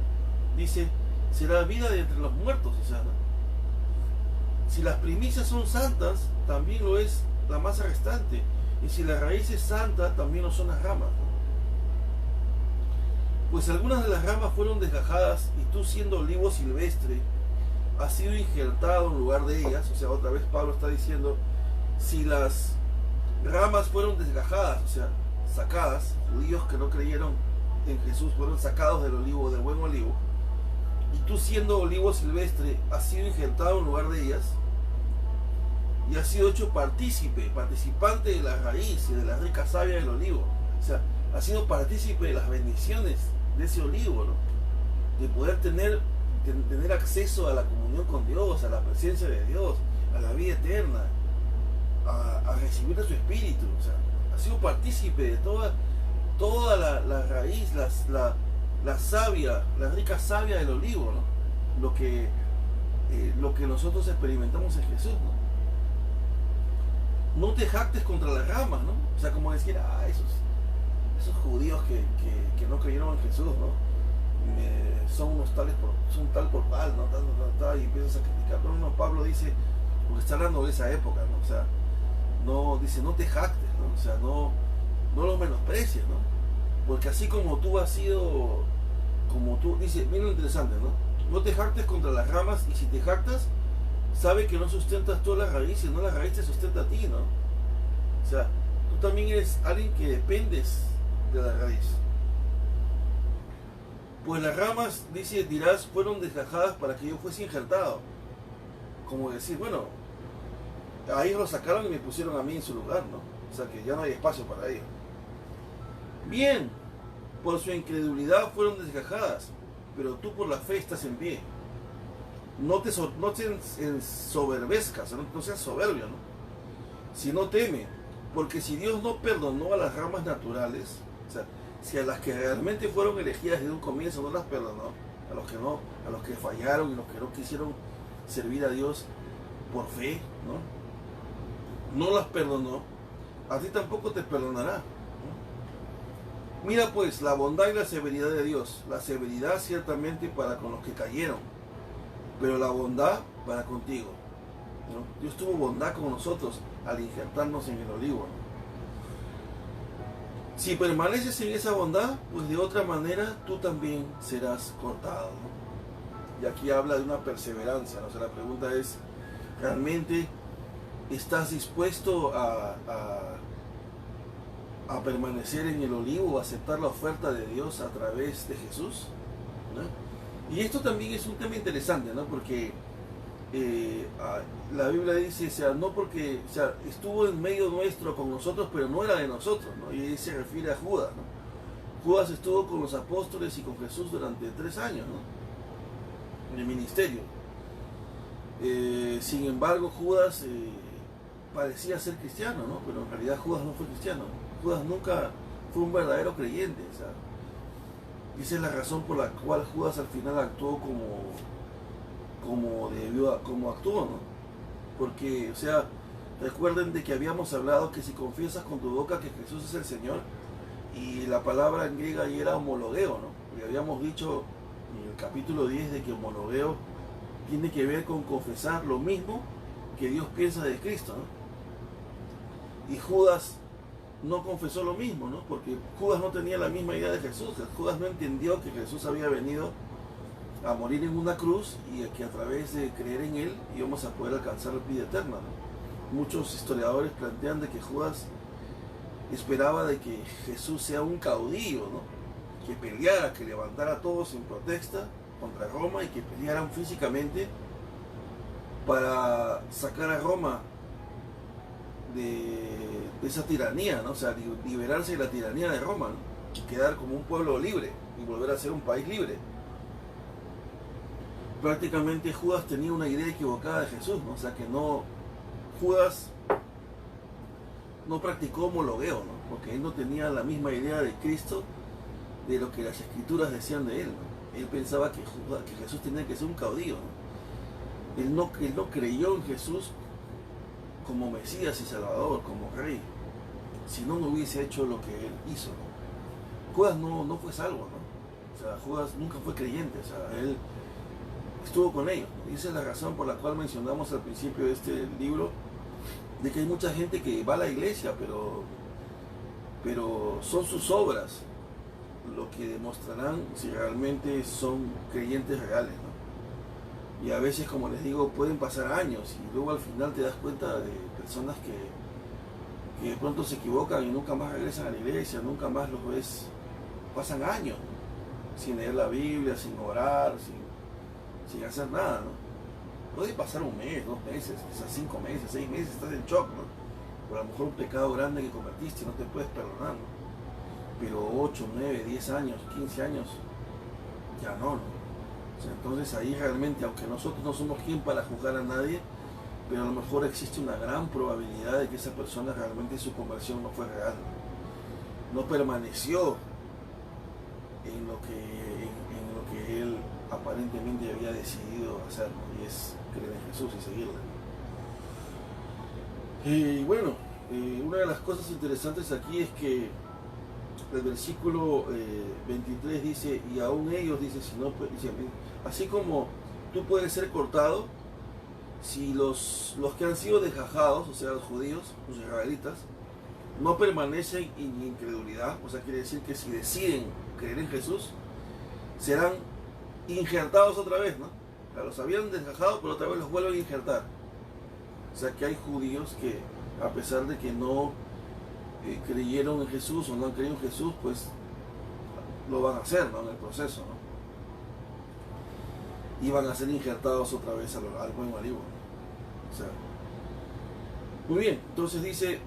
dice, será vida de entre los muertos, o sea, ¿no? Si las primicias son santas, también lo es la masa restante. Y si la raíz es santa, también lo son las ramas, ¿no? Pues algunas de las ramas fueron desgajadas, y tú, siendo olivo silvestre, has sido injertado en lugar de ellas. O sea, otra vez Pablo está diciendo, si las ramas fueron desgajadas, o sea, sacadas, judíos que no creyeron en Jesús fueron sacados del olivo, del buen olivo, y tú, siendo olivo silvestre, has sido injertado en lugar de ellas, y has sido hecho participante de la raíz y de la rica savia del olivo. O sea, has sido partícipe de las bendiciones de ese olivo, ¿no? De poder tener acceso a la comunión con Dios, a la presencia de Dios, a la vida eterna, a recibir de su espíritu. O sea, has sido partícipe de toda la raíz, la savia, la rica savia del olivo, ¿no? Lo que nosotros experimentamos en Jesús, ¿no? No te jactes contra las ramas, ¿no? O sea, como decir, esos judíos que no creyeron en Jesús, ¿no? Son unos tales son tal por cual, ¿no? Y empiezas a criticar. Pero no, Pablo dice, porque está hablando de esa época, ¿no? O sea, dice, no te jactes, ¿no? O sea, no los menosprecies, ¿no? Porque así como tú has sido, dice, mira lo interesante, ¿no? No te jactes contra las ramas, y si te jactas, sabe que no sustentas toda la raíz, sino la raíz te sustenta a ti, ¿no? O sea, tú también eres alguien que dependes de la raíz. Pues las ramas, dirás, fueron desgajadas para que yo fuese injertado. Como decir, bueno, a ellos lo sacaron y me pusieron a mí en su lugar, ¿no? O sea, que ya no hay espacio para ellos. Bien, por su incredulidad fueron desgajadas, pero tú por la fe estás en pie. No te ensoberbezcas, no seas soberbio, ¿no? Sino teme, porque si Dios no perdonó a las ramas naturales, o sea, si a las que realmente fueron elegidas desde un comienzo no las perdonó, a los que fallaron y los que no quisieron servir a Dios por fe, no las perdonó, a ti tampoco te perdonará, ¿no? Mira pues la bondad y la severidad de Dios. La severidad ciertamente para con los que cayeron, pero la bondad para contigo, ¿no? Dios tuvo bondad con nosotros al injertarnos en el olivo, ¿no? Si permaneces en esa bondad, pues de otra manera tú también serás cortado, ¿no? Y aquí habla de una perseverancia, ¿no? O sea, la pregunta es, ¿realmente estás dispuesto a permanecer en el olivo, a aceptar la oferta de Dios a través de Jesús, ¿no? Y esto también es un tema interesante, ¿no? Porque la Biblia dice, o sea, no porque, o sea, estuvo en medio nuestro con nosotros, pero no era de nosotros, ¿no? Y ahí se refiere a Judas, ¿no? Judas estuvo con los apóstoles y con Jesús durante 3 años, ¿no? En el ministerio. Sin embargo, Judas parecía ser cristiano, ¿no? Pero en realidad Judas no fue cristiano. Judas nunca fue un verdadero creyente, o sea, esa es la razón por la cual Judas al final actuó como actuó, ¿no? Porque, o sea, recuerden de que habíamos hablado que si confiesas con tu boca que Jesús es el Señor, y la palabra en griega ahí era homologueo, ¿no? Y habíamos dicho en el capítulo 10 de que homologueo tiene que ver con confesar lo mismo que Dios piensa de Cristo, ¿no? Y Judas no confesó lo mismo, ¿no? Porque Judas no tenía la misma idea de Jesús. Judas no entendió que Jesús había venido a morir en una cruz y que a través de creer en Él íbamos a poder alcanzar la vida eterna, ¿no? Muchos historiadores plantean de que Judas esperaba de que Jesús sea un caudillo, ¿no? Que peleara, que levantara a todos en protesta contra Roma y que pelearan físicamente para sacar a Roma de esa tiranía, ¿no? O sea, liberarse de la tiranía de Roma, ¿no? Y quedar como un pueblo libre y volver a ser un país libre. Prácticamente Judas tenía una idea equivocada de Jesús, ¿no? O sea que Judas no practicó homologueo, ¿no? Porque él no tenía la misma idea de Cristo, de lo que las escrituras decían de él, ¿no? Él pensaba que Jesús tenía que ser un caudillo, ¿no? Él no creyó en Jesús como Mesías y Salvador, como Rey, si no hubiese hecho lo que él hizo, ¿no? Judas no fue salvo, ¿no? O sea, Judas nunca fue creyente, o sea, él estuvo con ellos, ¿no? Y esa es la razón por la cual mencionamos al principio de este libro, de que hay mucha gente que va a la iglesia, pero son sus obras lo que demostrarán si realmente son creyentes reales, ¿no? Y a veces, como les digo, pueden pasar años y luego al final te das cuenta de personas que de pronto se equivocan y nunca más regresan a la iglesia, nunca más los ves, pasan años, ¿no? Sin leer la Biblia, sin orar, sin hacer nada, ¿no? Puede pasar 1 mes, 2 meses, quizás 5 meses, 6 meses, estás en shock, ¿no? Por a lo mejor un pecado grande que cometiste y no te puedes perdonar, ¿no? Pero 8, 9, 10 años, 15 años, ya no, ¿no? O sea, entonces ahí realmente, aunque nosotros no somos quien para juzgar a nadie, pero a lo mejor existe una gran probabilidad de que esa persona realmente su conversión no fue real, no permaneció en lo que él aparentemente había decidido hacer, ¿no? Y es creer en Jesús y seguirle. Y bueno, una de las cosas interesantes aquí es que el versículo 23 dice, y aún ellos, dice, si no, dice, así como tú puedes ser cortado, si los que han sido desgajados, o sea, los judíos, los israelitas, no permanecen en incredulidad, o sea, quiere decir que si deciden creer en Jesús, serán injertados otra vez, ¿no? O sea, los habían desgajado, pero otra vez los vuelven a injertar. O sea, que hay judíos que, a pesar de que no creyeron en Jesús o no han creído en Jesús, pues lo van a hacer, ¿no? En el proceso, ¿no? Y van a ser injertados otra vez al buen olivo, ¿no? O sea, muy bien, entonces dice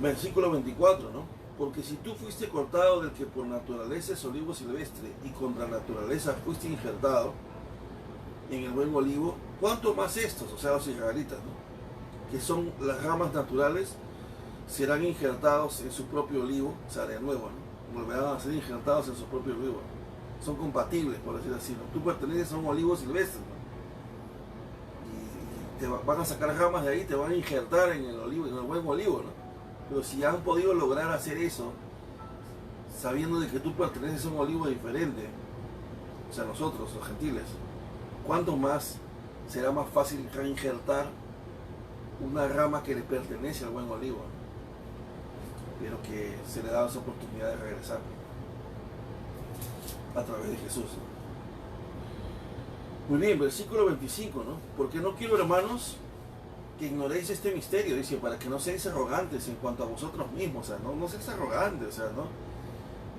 versículo 24, ¿no? Porque si tú fuiste cortado del que por naturaleza es olivo silvestre y contra naturaleza fuiste injertado en el buen olivo, ¿cuánto más estos, o sea, los israelitas, ¿no? Que son las ramas naturales, serán injertados en su propio olivo, o sea, de nuevo, ¿no? Volverán a ser injertados en su propio olivo, ¿no? Son compatibles, por decir así, ¿no? Tú perteneces a un olivo silvestre, ¿no? Y te van a sacar ramas de ahí, te van a injertar en el olivo, en el buen olivo, ¿no? Pero si han podido lograr hacer eso, sabiendo de que tú perteneces a un olivo diferente, o sea, nosotros, los gentiles, ¿cuánto más será más fácil reinjertar una rama que le pertenece al buen olivo, pero que se le da esa oportunidad de regresar a través de Jesús? Muy bien, versículo 25, ¿no? Porque no quiero, hermanos, que ignoréis este misterio, dice, para que no seáis arrogantes en cuanto a vosotros mismos, o sea, no seáis arrogantes, o sea, ¿no?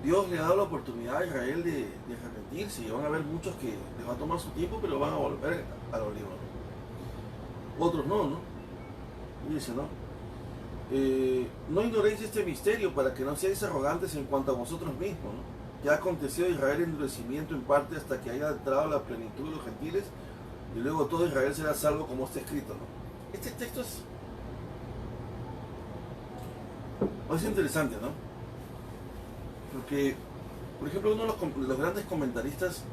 Dios le ha dado la oportunidad a Israel de arrepentirse, y van a haber muchos que les va a tomar su tiempo, pero van a volver al olivo, ¿no? Otros no, ¿no? Y dice, ¿no? No ignoréis este misterio para que no seáis arrogantes en cuanto a vosotros mismos, ¿no? Ya ha acontecido a Israel endurecimiento en parte hasta que haya entrado la plenitud de los gentiles, y luego todo Israel será salvo, como está escrito, ¿no? Este texto es interesante, ¿no? Porque, por ejemplo, uno de los grandes comentaristas,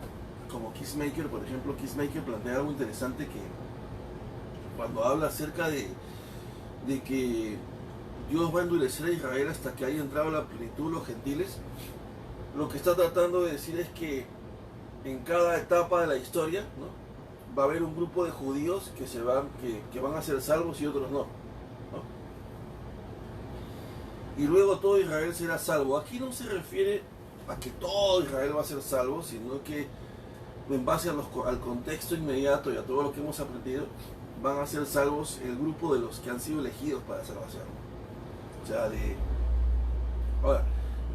como Kingsmaker, por ejemplo, Kingsmaker plantea algo interesante, que cuando habla acerca de que Dios va a endurecer a Israel hasta que haya entrado la plenitud de los gentiles, lo que está tratando de decir es que en cada etapa de la historia, ¿no?, va a haber un grupo de judíos que van a ser salvos y otros no, ¿no? Y luego todo Israel será salvo. Aquí no se refiere a que todo Israel va a ser salvo, sino que en base al contexto inmediato y a todo lo que hemos aprendido, van a ser salvos el grupo de los que han sido elegidos para salvación. O sea, ahora,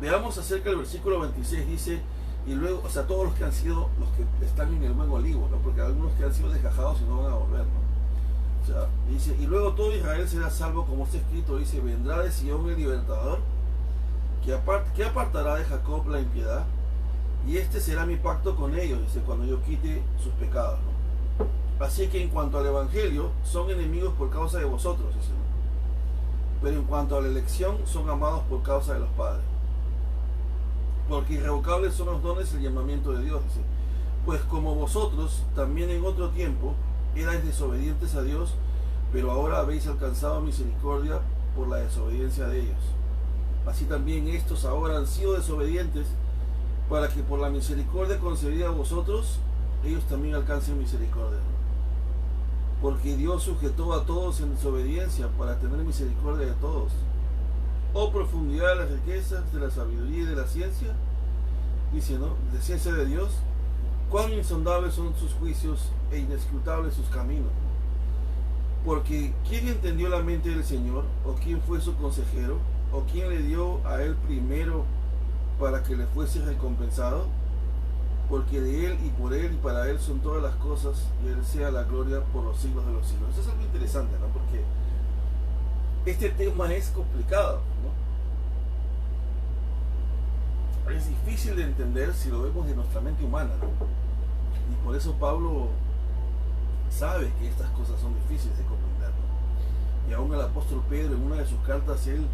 veamos acerca del versículo 26, dice, y luego, o sea, todos los que han sido, los que están en el buen olivo, ¿no? Porque algunos que han sido desgajados y no van a volver, ¿no? O sea, dice, y luego todo Israel será salvo, como está escrito, dice, vendrá de Sion el libertador, que apartará de Jacob la impiedad, y este será mi pacto con ellos, dice, cuando yo quite sus pecados, ¿no? Así que en cuanto al evangelio, son enemigos por causa de vosotros, dice, ¿no? Pero en cuanto a la elección, son amados por causa de los padres. Porque irrevocables son los dones y el llamamiento de Dios, dice. Pues como vosotros, también en otro tiempo, erais desobedientes a Dios, pero ahora habéis alcanzado misericordia por la desobediencia de ellos. Así también estos ahora han sido desobedientes, para que por la misericordia concedida a vosotros, ellos también alcancen misericordia. Porque Dios sujetó a todos en desobediencia para tener misericordia de todos. Oh profundidad de las riquezas, de la sabiduría y de la ciencia, dice, ¿no?, de ciencia de Dios, cuán insondables son sus juicios e inescrutables sus caminos. Porque ¿quién entendió la mente del Señor? ¿O quién fue su consejero? ¿O quién le dio a él primero para que le fuese recompensado? Porque de él y por él y para él son todas las cosas, y él sea la gloria por los siglos de los siglos. Eso es algo interesante, ¿no? Porque este tema es complicado, ¿no? Es difícil de entender si lo vemos de nuestra mente humana, ¿no? Y por eso Pablo sabe que estas cosas son difíciles de comprender, ¿no? Y aún el apóstol Pedro, en una de sus cartas, él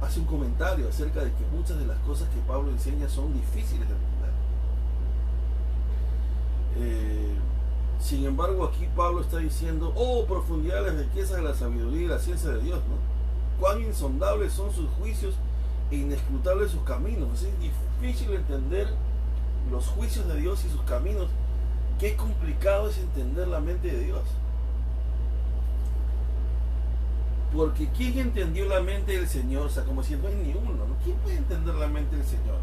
hace un comentario acerca de que muchas de las cosas que Pablo enseña son difíciles de entender. Sin embargo, aquí Pablo está diciendo, oh profundidad de las riquezas de la sabiduría y la ciencia de Dios, ¿no? Cuán insondables son sus juicios e inescrutables sus caminos. Es difícil entender los juicios de Dios y sus caminos. Qué complicado es entender la mente de Dios. Porque ¿quién entendió la mente del Señor? O sea, como si no hay ni uno, ¿no? ¿Quién puede entender la mente del Señor?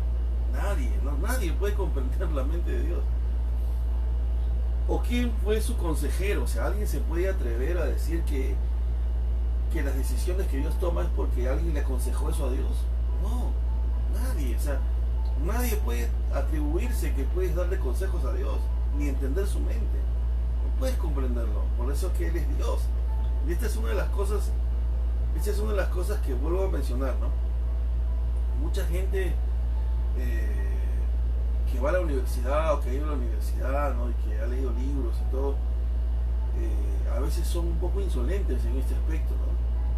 Nadie, ¿no? Nadie puede comprender la mente de Dios. ¿O quién fue su consejero? O sea, ¿alguien se puede atrever a decir que las decisiones que Dios toma es porque alguien le aconsejó eso a Dios? No, nadie. O sea, nadie puede atribuirse que puedes darle consejos a Dios, ni entender su mente. No puedes comprenderlo. Por eso es que Él es Dios. Y esta es una de las cosas que vuelvo a mencionar, ¿no? Mucha gente que va a la universidad o que ha ido a la universidad, ¿no?, y que ha leído libros y todo, a veces son un poco insolentes en este aspecto, ¿no?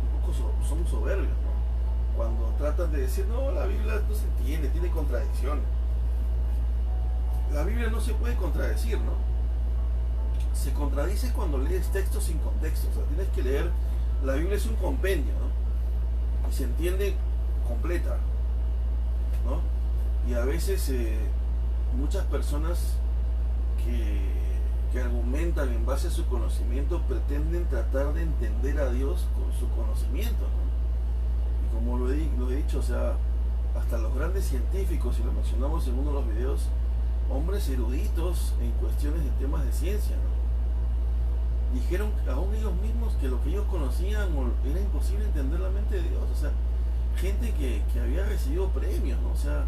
Un poco son soberbios, ¿no? Cuando tratan de decir, no, la Biblia no se entiende, tiene contradicciones. La Biblia no se puede contradecir, ¿no? Se contradice cuando lees textos sin contexto. O sea, tienes que leer, la Biblia es un compendio, ¿no? Y se entiende completa, ¿no? Y a veces muchas personas que que argumentan en base a su conocimiento pretenden tratar de entender a Dios con su conocimiento, ¿no? Y como lo he dicho, o sea, hasta los grandes científicos, y lo mencionamos en uno de los videos, hombres eruditos en cuestiones de temas de ciencia, ¿no? Dijeron aún ellos mismos que lo que ellos conocían era imposible entender la mente de Dios. O sea, gente que había recibido premios, ¿no? O sea,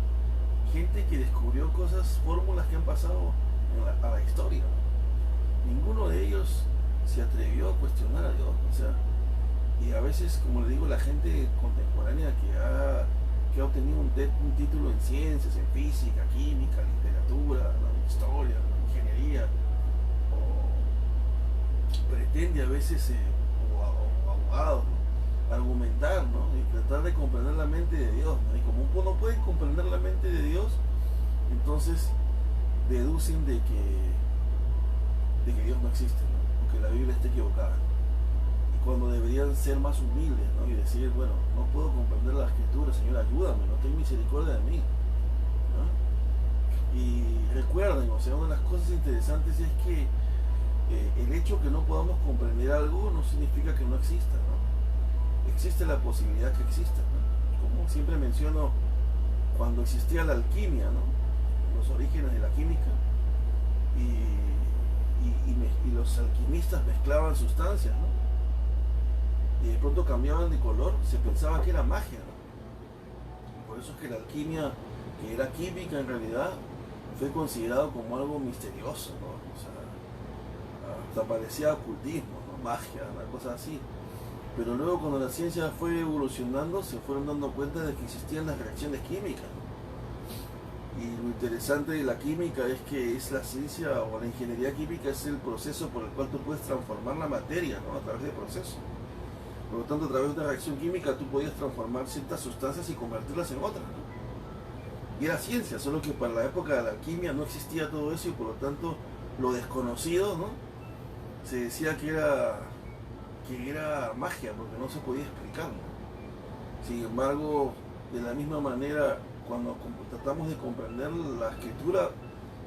gente que descubrió cosas, fórmulas que han pasado a la historia, ¿no? Ninguno de ellos se atrevió a cuestionar a Dios, o sea, y a veces, como le digo, la gente contemporánea que ha obtenido un título en ciencias, en física, química, literatura, ¿no? Historia, ¿no? Ingeniería, o pretende a veces, o abogado, ¿no? Argumentar, ¿no? Y tratar de comprender la mente de Dios, ¿no? Y como no pueden comprender la mente de Dios, entonces deducen de que Dios no existe, ¿no? Porque la Biblia está equivocada. Y cuando deberían ser más humildes, ¿no? Y decir, bueno, no puedo comprender la Escritura, Señor, ayúdame, no ten misericordia de mí, ¿no? Y recuerden, o sea, una de las cosas interesantes es que el hecho que no podamos comprender algo no significa que no exista, ¿no? Existe la posibilidad que exista, ¿no? Como siempre menciono, cuando existía la alquimia, ¿no? Los orígenes de la química, y los alquimistas mezclaban sustancias, ¿no? Y de pronto cambiaban de color, se pensaba que era magia, ¿no? Por eso es que la alquimia, que era química en realidad, fue considerado como algo misterioso, ¿no? O sea, hasta parecía ocultismo, ¿no? Magia, una cosa así. Pero luego, cuando la ciencia fue evolucionando, se fueron dando cuenta de que existían las reacciones químicas, ¿no? Y lo interesante de la química es que es la ciencia, o la ingeniería química es el proceso por el cual tú puedes transformar la materia, ¿no? A través del proceso. Por lo tanto, a través de una reacción química tú podías transformar ciertas sustancias y convertirlas en otras, ¿no? Y era ciencia, solo que para la época de la alquimia no existía todo eso, y por lo tanto lo desconocido, ¿no? Se decía que era magia, porque no se podía explicar, ¿no? Sin embargo, de la misma manera, cuando tratamos de comprender la Escritura,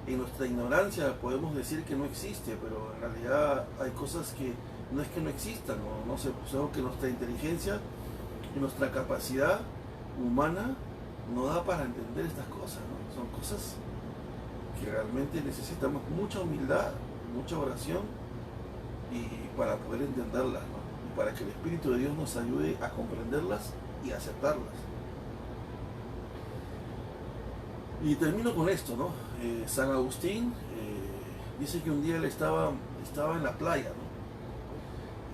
en nuestra ignorancia podemos decir que no existe, pero en realidad hay cosas que no es que no existan, no sé, pues algo que nuestra inteligencia y nuestra capacidad humana no da para entender estas cosas, ¿no? Son cosas que realmente necesitamos mucha humildad, mucha oración, y para poder entenderlas, ¿no? Y para que el Espíritu de Dios nos ayude a comprenderlas y a aceptarlas. Y termino con esto, ¿no? San Agustín dice que un día él estaba en la playa, ¿no?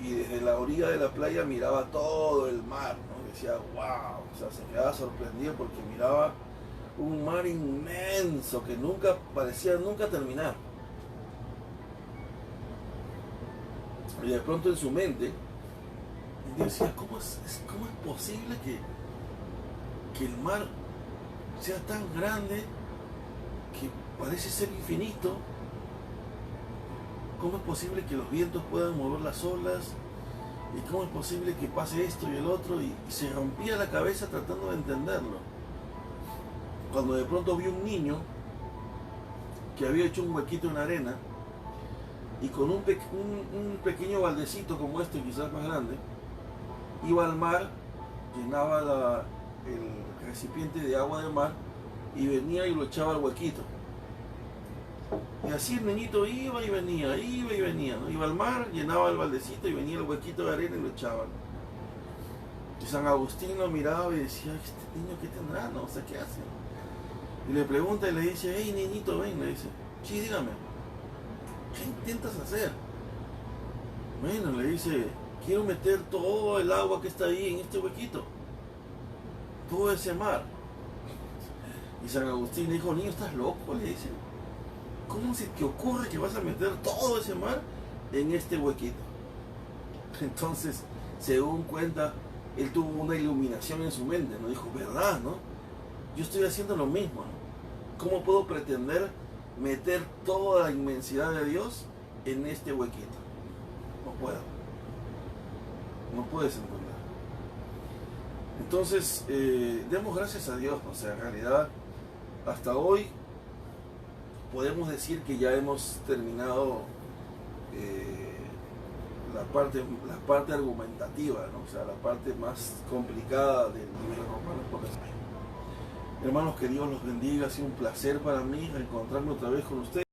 Y desde la orilla de la playa miraba todo el mar, ¿no? Y decía, wow, o sea, se quedaba sorprendido porque miraba un mar inmenso que parecía nunca terminar. Y de pronto en su mente, él decía, ¿cómo es posible que el mar sea tan grande, que parece ser infinito? ¿Cómo es posible que los vientos puedan mover las olas? ¿Y cómo es posible que pase esto y el otro? Y se rompía la cabeza tratando de entenderlo. Cuando de pronto vio un niño que había hecho un huequito en la arena, y con un pequeño baldecito como este, quizás más grande, iba al mar, llenaba el recipiente de agua del mar y venía y lo echaba al huequito. Y así el niñito iba y venía, ¿no? Iba al mar, llenaba el baldecito y venía el huequito de arena y lo echaba, ¿no? Y San Agustín lo miraba y decía, ¿este niño qué tendrá, no? O sea, ¿qué hace? Y le pregunta y le dice, hey niñito, ven, le dice, sí, dígame, ¿qué intentas hacer? Bueno, le dice, quiero meter todo el agua que está ahí en este huequito, todo ese mar. Y San Agustín le dijo, niño, ¿estás loco? Le dice, ¿cómo se te ocurre que vas a meter todo ese mar en este huequito? Entonces, según cuenta, él tuvo una iluminación en su mente, ¿no? Dijo, ¿verdad, no? Yo estoy haciendo lo mismo, ¿no? ¿Cómo puedo pretender meter toda la inmensidad de Dios en este huequito? No puedo. No puedes entender. Entonces, demos gracias a Dios. O sea, en realidad, hasta hoy podemos decir que ya hemos terminado la parte argumentativa, ¿no? O sea, la parte más complicada del libro de Romanos. Hermanos, que Dios los bendiga. Ha sido un placer para mí encontrarme otra vez con ustedes.